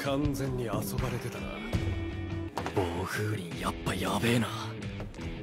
完全に遊ばれてたな。暴風林やっぱやべえな。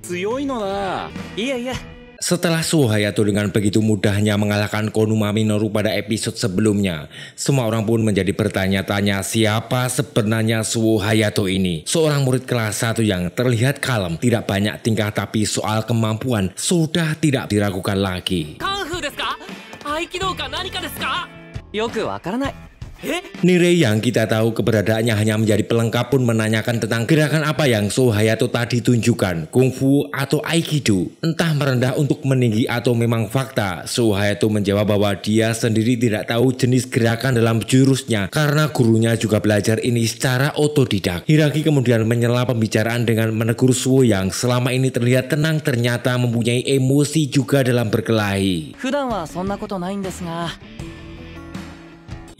強いのだ。いやいや。Setelah Suo Hayato dengan begitu mudahnya mengalahkan Konuma Minoru pada episode sebelumnya, semua orang pun menjadi bertanya-tanya siapa sebenarnya Suo Hayato ini. Seorang murid kelas 1 yang terlihat kalem, tidak banyak tingkah, tapi soal kemampuan sudah tidak diragukan lagi. Kungfu desu ka? Aikido ka nanika desu ka? Yoku wakaranai. Nirei yang kita tahu keberadaannya hanya menjadi pelengkap pun menanyakan tentang gerakan apa yang Suo Hayato tadi tunjukkan, kungfu atau aikido. Entah merendah untuk meninggi atau memang fakta, Suo Hayato menjawab bahwa dia sendiri tidak tahu jenis gerakan dalam jurusnya karena gurunya juga belajar ini secara otodidak. Hiragi kemudian menyela pembicaraan dengan menegur Suo yang selama ini terlihat tenang ternyata mempunyai emosi juga dalam berkelahi.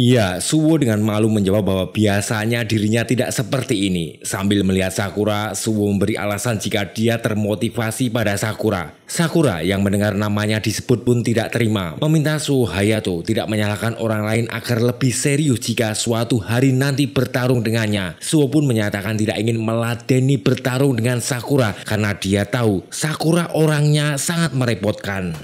Ya, Suo dengan malu menjawab bahwa biasanya dirinya tidak seperti ini. Sambil melihat Sakura, Suo memberi alasan jika dia termotivasi pada Sakura. Sakura yang mendengar namanya disebut pun tidak terima, meminta Suo Hayato tidak menyalahkan orang lain agar lebih serius jika suatu hari nanti bertarung dengannya. Suo pun menyatakan tidak ingin meladeni bertarung dengan Sakura karena dia tahu Sakura orangnya sangat merepotkan.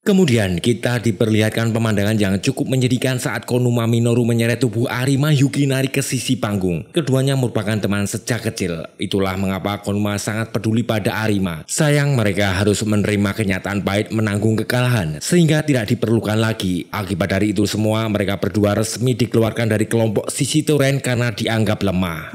Kemudian kita diperlihatkan pemandangan yang cukup menyedihkan saat Konuma Minoru menyeret tubuh Arima Yukinari ke sisi panggung. Keduanya merupakan teman sejak kecil. Itulah mengapa Konuma sangat peduli pada Arima. Sayang mereka harus menerima kenyataan pahit menanggung kekalahan sehingga tidak diperlukan lagi. Akibat dari itu semua, mereka berdua resmi dikeluarkan dari kelompok Shishito Ren karena dianggap lemah.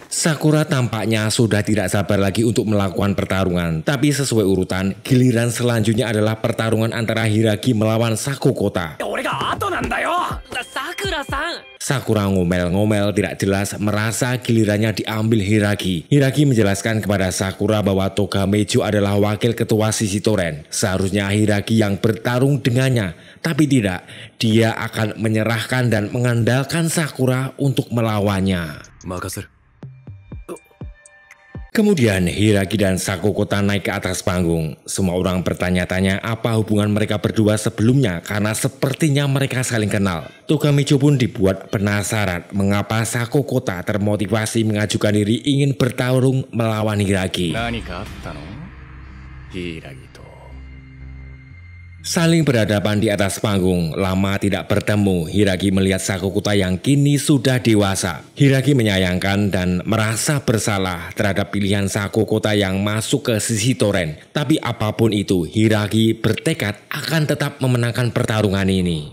Sakura tampaknya sudah tidak sabar lagi untuk melakukan pertarungan. Tapi sesuai urutan, giliran selanjutnya adalah pertarungan antara Hiragi melawan Sakokota. Sakura ngomel-ngomel tidak jelas merasa gilirannya diambil Hiragi. Hiragi menjelaskan kepada Sakura bahwa Togamejo adalah wakil ketua Shishito Ren. Seharusnya Hiragi yang bertarung dengannya. Tapi tidak, dia akan menyerahkan dan mengandalkan Sakura untuk melawannya. Kemudian Hiragi dan Sakokota naik ke atas panggung. Semua orang bertanya-tanya apa hubungan mereka berdua sebelumnya karena sepertinya mereka saling kenal. Togamejo pun dibuat penasaran mengapa Sakokota termotivasi mengajukan diri ingin bertarung melawan Hiragi. Saling berhadapan di atas panggung, lama tidak bertemu. Hiragi melihat Sakokota yang kini sudah dewasa. Hiragi menyayangkan dan merasa bersalah terhadap pilihan Sakokota yang masuk ke Shishito Ren. Tapi apapun itu, Hiragi bertekad akan tetap memenangkan pertarungan ini.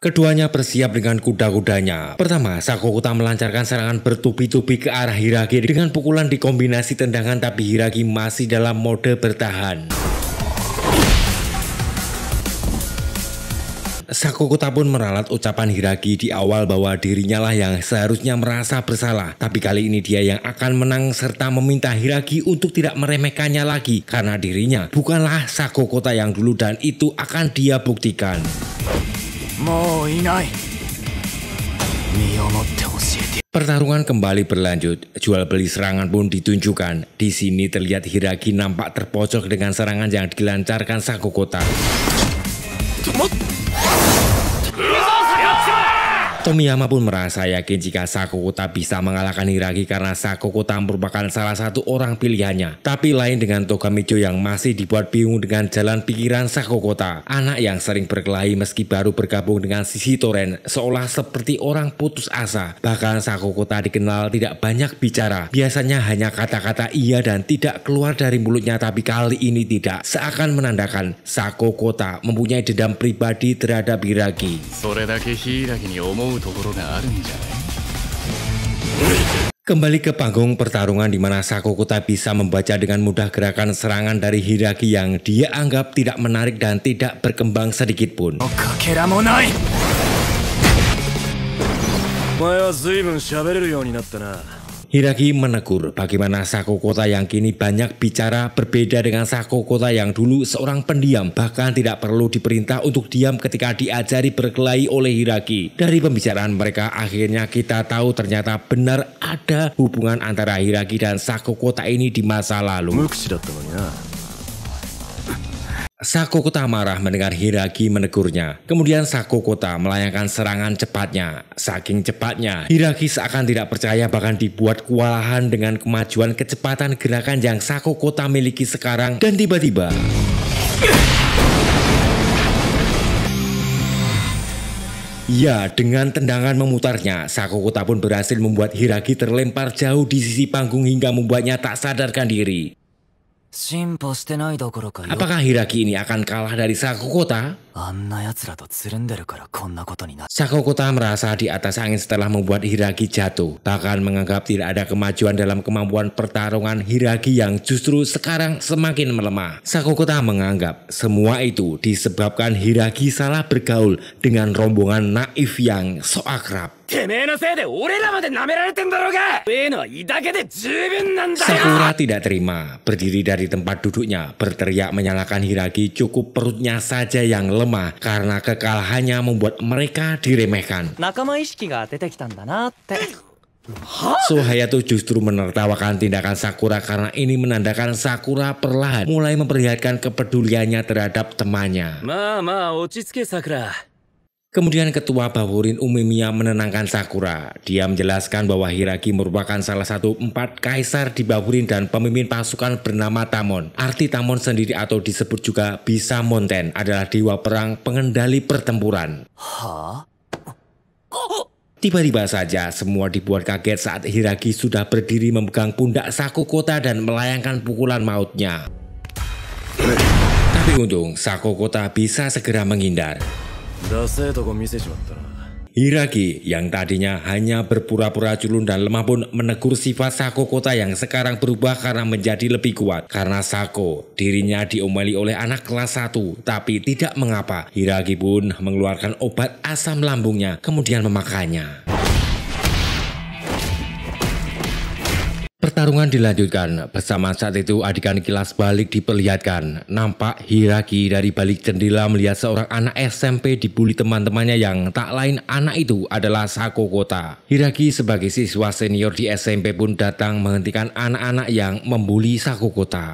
Keduanya bersiap dengan kuda-kudanya. Pertama, Sakokota melancarkan serangan bertubi-tubi ke arah Hiragi dengan pukulan dikombinasi tendangan, tapi Hiragi masih dalam mode bertahan. Sakokota pun meralat ucapan Hiragi di awal bahwa dirinya lah yang seharusnya merasa bersalah. Tapi kali ini dia yang akan menang serta meminta Hiragi untuk tidak meremehkannya lagi karena dirinya bukanlah Sakokota yang dulu dan itu akan dia buktikan. Pertarungan kembali berlanjut, jual beli serangan pun ditunjukkan. Di sini terlihat Hiragi nampak terpojok dengan serangan yang dilancarkan Sakokota. Tomiyama pun merasa yakin jika Sakokota bisa mengalahkan Hiragi karena Sakokota merupakan salah satu orang pilihannya. Tapi lain dengan Togamejo yang masih dibuat bingung dengan jalan pikiran Sakokota. Anak yang sering berkelahi meski baru bergabung dengan Shishito Ren seolah seperti orang putus asa. Bahkan Sakokota dikenal tidak banyak bicara. Biasanya hanya kata-kata iya dan tidak keluar dari mulutnya, tapi kali ini tidak. Seakan menandakan Sakokota mempunyai dendam pribadi terhadap Hiragi. Kembali ke panggung pertarungan di mana Sakokota bisa membaca dengan mudah gerakan serangan dari Hiragi yang dia anggap tidak menarik dan tidak berkembang sedikit pun. Hiragi menegur bagaimana Sakokota yang kini banyak bicara berbeda dengan Sakokota yang dulu seorang pendiam, bahkan tidak perlu diperintah untuk diam ketika diajari berkelahi oleh Hiragi. Dari pembicaraan mereka akhirnya kita tahu ternyata benar ada hubungan antara Hiragi dan Sakokota ini di masa lalu. Sakokota marah mendengar Hiragi menegurnya. Kemudian Sakokota melayangkan serangan cepatnya. Saking cepatnya, Hiragi seakan tidak percaya bahkan dibuat kewalahan dengan kemajuan kecepatan gerakan yang Sakokota miliki sekarang. Dan tiba-tiba ya, dengan tendangan memutarnya, Sakokota pun berhasil membuat Hiragi terlempar jauh di sisi panggung hingga membuatnya tak sadarkan diri. Apakah Hiragi ini akan kalah dari Sakokota? Sakokota merasa di atas angin setelah membuat Hiragi jatuh, bahkan menganggap tidak ada kemajuan dalam kemampuan pertarungan Hiragi yang justru sekarang semakin melemah. Sakokota menganggap semua itu disebabkan Hiragi salah bergaul dengan rombongan naif yang so akrab. Sakura tidak terima, berdiri dari tempat duduknya, berteriak menyalahkan Hiragi. Cukup perutnya saja yang lemah karena kekalahannya membuat mereka diremehkan. So Hayato justru menertawakan tindakan Sakura karena ini menandakan Sakura perlahan mulai memperlihatkan kepeduliannya terhadap temannya. Kemudian ketua Baburin Umemiya menenangkan Sakura. Dia menjelaskan bahwa Hiragi merupakan salah satu 4 kaisar di Baburin dan pemimpin pasukan bernama Tamon. Arti Tamon sendiri atau disebut juga Bisa Monten adalah dewa perang pengendali pertempuran. Tiba-tiba saja semua dibuat kaget saat Hiragi sudah berdiri memegang pundak Sakokota dan melayangkan pukulan mautnya. Tapi untung Sakokota bisa segera menghindar. Hiragi yang tadinya hanya berpura-pura culun dan lemah pun menegur sifat Sakokota yang sekarang berubah karena menjadi lebih kuat. Karena Sako, dirinya diomeli oleh anak kelas 1, tapi tidak mengapa. Hiragi pun mengeluarkan obat asam lambungnya, kemudian memakannya. Pertarungan dilanjutkan. Bersama saat itu adegan kilas balik diperlihatkan. Nampak Hiragi dari balik jendela melihat seorang anak SMP dibully teman-temannya yang tak lain anak itu adalah Sakokota. Hiragi sebagai siswa senior di SMP pun datang menghentikan anak-anak yang membuli Sakokota.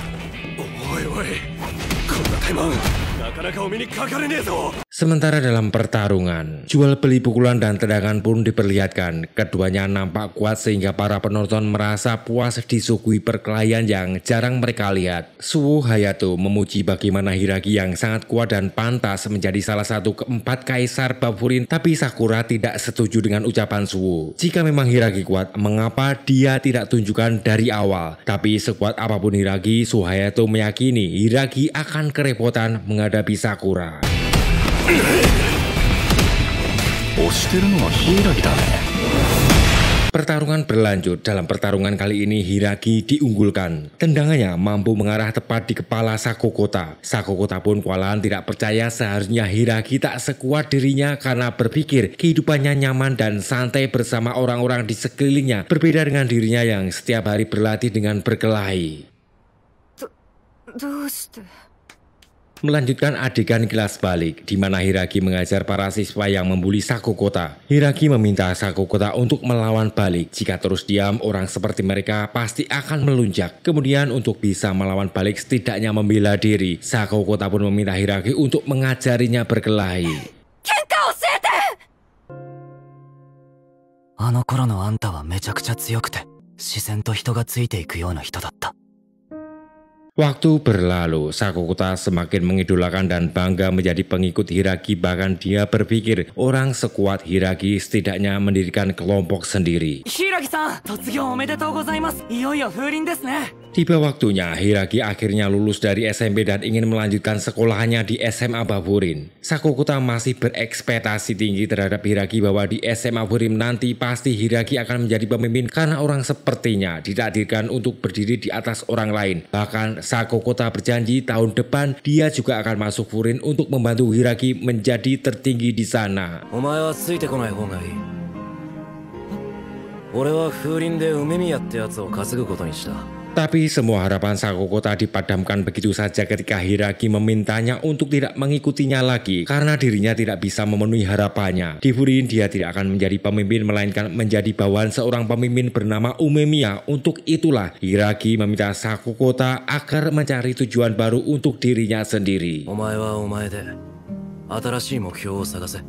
Sementara dalam pertarungan, jual beli pukulan dan tendangan pun diperlihatkan. Keduanya nampak kuat sehingga para penonton merasa puas disuguhi perkelahian yang jarang mereka lihat. Suwo Hayato memuji bagaimana Hiragi yang sangat kuat dan pantas menjadi salah satu keempat kaisar Baburin, tapi Sakura tidak setuju dengan ucapan Suwo. Jika memang Hiragi kuat, mengapa dia tidak tunjukkan dari awal? Tapi sekuat apapun Hiragi, Suwo Hayato meyakini Hiragi akan kerepotan menghadapi Sakura. Pertarungan berlanjut. Dalam pertarungan kali ini Hiragi diunggulkan. Tendangannya mampu mengarah tepat di kepala Sakokota. Sakokota pun kewalahan tidak percaya seharusnya Hiragi tak sekuat dirinya karena berpikir kehidupannya nyaman dan santai bersama orang-orang di sekelilingnya. Berbeda dengan dirinya yang setiap hari berlatih dengan berkelahi. Melanjutkan adegan kilas balik, di mana Hiragi mengajar para siswa yang membuli Sakokota. Hiragi meminta Sakokota untuk melawan balik. Jika terus diam, orang seperti mereka pasti akan melunjak. Kemudian untuk bisa melawan balik, setidaknya membela diri. Sakokota pun meminta Hiragi untuk mengajarinya berkelahi. Waktu berlalu, Sakokota semakin mengidolakan dan bangga menjadi pengikut Hiragi. Bahkan dia berpikir orang sekuat Hiragi setidaknya mendirikan kelompok sendiri. Tiba waktunya Hiragi akhirnya lulus dari SMP dan ingin melanjutkan sekolahnya di SMA Baburin. Sakokota masih berekspektasi tinggi terhadap Hiragi bahwa di SMA Baburin nanti pasti Hiragi akan menjadi pemimpin karena orang sepertinya ditakdirkan untuk berdiri di atas orang lain. Bahkan Sakokota berjanji tahun depan dia juga akan masuk Furin untuk membantu Hiragi menjadi tertinggi di sana. 俺は風林で梅宮ってやつを担ぐことにした。 Tapi semua harapan Sakokota dipadamkan begitu saja ketika Hiragi memintanya untuk tidak mengikutinya lagi karena dirinya tidak bisa memenuhi harapannya. Di Furin dia tidak akan menjadi pemimpin melainkan menjadi bawahan seorang pemimpin bernama Umemiya. Untuk itulah Hiragi meminta Sakokota agar mencari tujuan baru untuk dirinya sendiri. Omae wa omae de atarashii mokyou o sagase.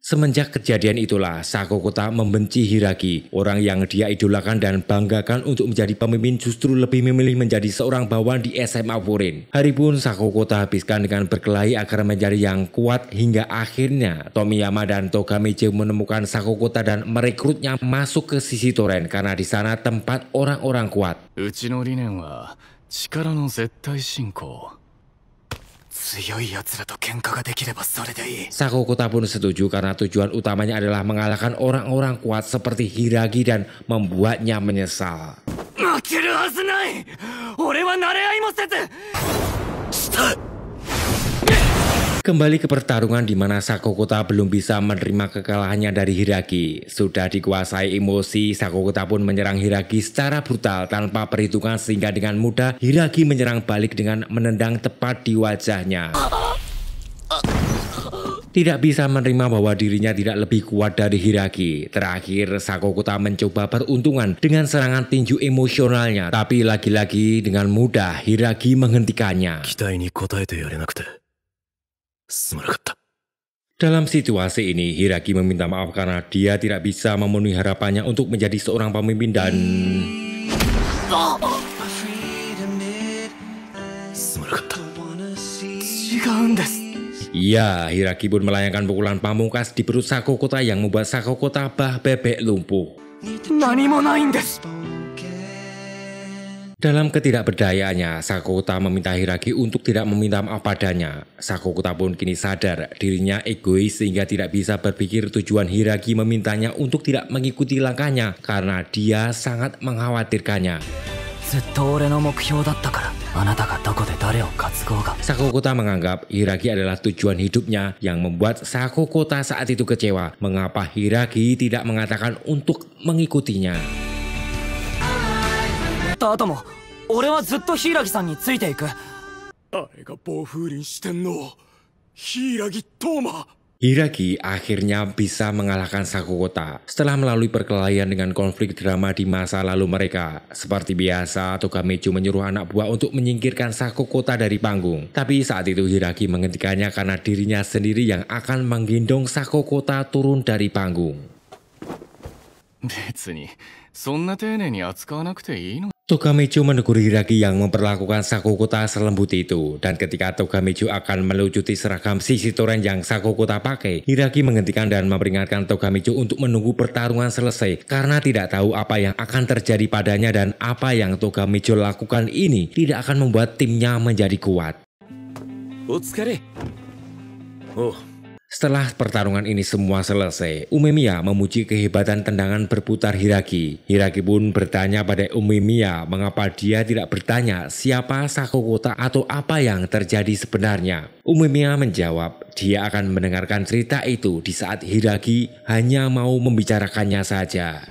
Semenjak kejadian itulah, Sakokota membenci Hiragi. Orang yang dia idolakan dan banggakan untuk menjadi pemimpin justru lebih memilih menjadi seorang bawahan di SMA Furin. Hari pun Sakokota habiskan dengan berkelahi agar menjadi yang kuat hingga akhirnya Tomiyama dan Togamichi menemukan Sakokota dan merekrutnya masuk ke sisi Toren karena di sana tempat orang-orang kuat. Uchi no rinen wa chikara no zettai shinkou. Sakokota pun setuju karena tujuan utamanya adalah mengalahkan orang-orang kuat seperti Hiragi dan membuatnya menyesal. Kembali ke pertarungan di mana Sakokota belum bisa menerima kekalahannya dari Hiragi. Sudah dikuasai emosi, Sakokota pun menyerang Hiragi secara brutal tanpa perhitungan sehingga dengan mudah Hiragi menyerang balik dengan menendang tepat di wajahnya. Tidak bisa menerima bahwa dirinya tidak lebih kuat dari Hiragi. Terakhir, Sakokota mencoba peruntungan dengan serangan tinju emosionalnya. Tapi lagi-lagi dengan mudah Hiragi menghentikannya. Dalam situasi ini, Hiragi meminta maaf karena dia tidak bisa memenuhi harapannya untuk menjadi seorang pemimpin dan... Ya, Hiragi pun melayangkan pukulan pamungkas di perut Sakokota yang membuat Sakokota bah bebek lumpuh. Dalam ketidakberdayaannya, Sakokota meminta Hiragi untuk tidak meminta maaf padanya. Sakokota pun kini sadar dirinya egois sehingga tidak bisa berpikir tujuan Hiragi memintanya untuk tidak mengikuti langkahnya karena dia sangat mengkhawatirkannya. Sakokota menganggap Hiragi adalah tujuan hidupnya yang membuat Sakokota saat itu kecewa. Mengapa Hiragi tidak mengatakan untuk mengikutinya? Hiragi akhirnya bisa mengalahkan Sakokota setelah melalui perkelahian dengan konflik drama di masa lalu mereka. Seperti biasa, Togamichi menyuruh anak buah untuk menyingkirkan Sakokota dari panggung. Tapi saat itu Hiragi menghentikannya karena dirinya sendiri yang akan menggendong Sakokota turun dari panggung. Togamichi menegur Hiragi yang memperlakukan Sakokota selembut itu. Dan ketika Togamichi akan melucuti seragam sisi Toren yang Sakokota pakai, Hiragi menghentikan dan memperingatkan Togamichi untuk menunggu pertarungan selesai karena tidak tahu apa yang akan terjadi padanya dan apa yang Togamichi lakukan ini tidak akan membuat timnya menjadi kuat. Setelah pertarungan ini semua selesai, Umemiya memuji kehebatan tendangan berputar Hiragi. Hiragi pun bertanya pada Umemiya mengapa dia tidak bertanya siapa Sakokota atau apa yang terjadi sebenarnya. Umemiya menjawab dia akan mendengarkan cerita itu di saat Hiragi hanya mau membicarakannya saja.